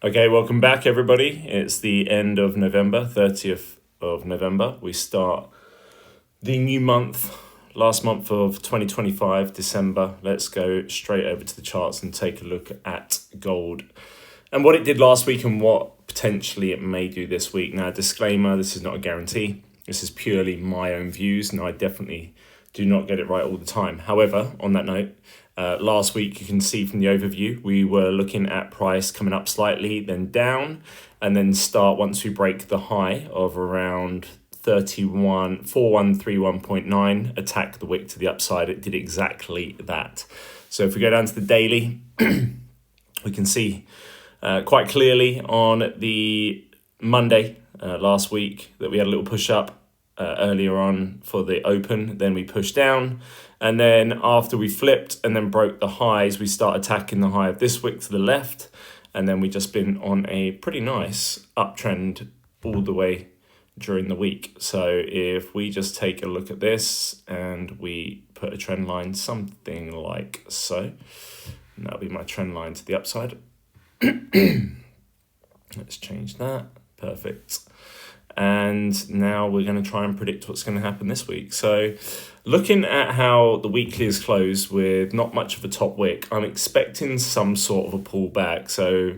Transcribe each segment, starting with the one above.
Okay, welcome back, everybody. It's the end of November, 30th of November. We start the new month, last month of 2025, December. Let's go straight over to the charts and take a look at gold and what it did last week and what potentially it may do this week. Now, disclaimer, this is not a guarantee. This is purely my own views, and I definitely do not get it right all the time. However, on that note, last week, you can see from the overview, we were looking at price coming up slightly, then down, and then start once we break the high of around 4131.9, attack the wick to the upside. It did exactly that. So if we go down to the daily, we can see quite clearly on the Monday last week that we had a little push up earlier on for the open, then we pushed down, and then after we flipped and then broke the highs, we start attacking the high of this wick to the left, and then we just been on a pretty nice uptrend all the way during the week. So if we just take a look at this and we put a trend line something like so, and that'll be my trend line to the upside. Let's change that. Perfect. And now we're going to try and predict what's going to happen this week. So looking at how the weekly is closed with not much of a top wick, I'm expecting some sort of a pullback. So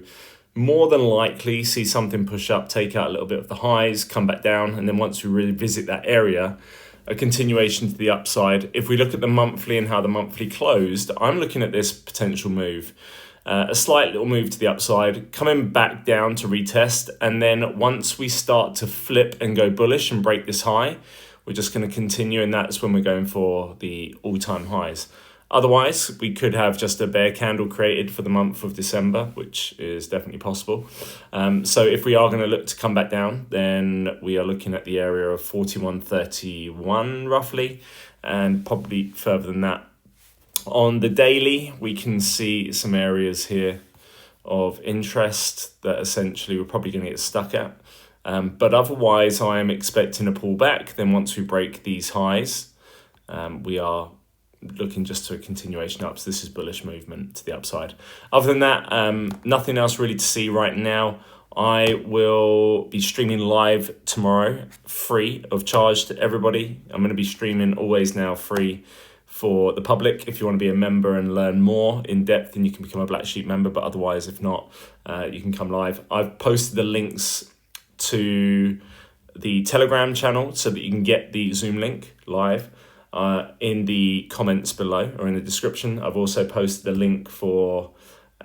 more than likely see something push up, take out a little bit of the highs, come back down. And then once we revisit that area, a continuation to the upside. If we look at the monthly and how the monthly closed, I'm looking at this potential move. A slight little move to the upside, coming back down to retest, and then once we start to flip and go bullish and break this high, we're just going to continue, and that's when we're going for the all-time highs. Otherwise, we could have just a bear candle created for the month of December, which is definitely possible. So if we are going to look to come back down, then we are looking at the area of 41.31 roughly, and probably further than that. On the daily, we can see some areas here of interest that essentially we're probably going to get stuck at. But otherwise, I am expecting a pullback. Then once we break these highs, we are looking just to a continuation up. So this is bullish movement to the upside. Other than that, nothing else really to see right now. I will be streaming live tomorrow, free of charge to everybody. I'm going to be streaming always now free for the public. If you want to be a member and learn more in depth, then you can become a Black Sheep member. But otherwise, if not, you can come live. I've posted the links to the Telegram channel so that you can get the Zoom link live in the comments below or in the description. I've also posted the link for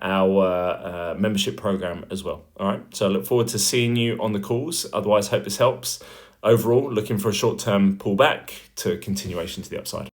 our membership program as well. All right. So I look forward to seeing you on the calls. Otherwise, hope this helps. Overall, looking for a short-term pullback to continuation to the upside.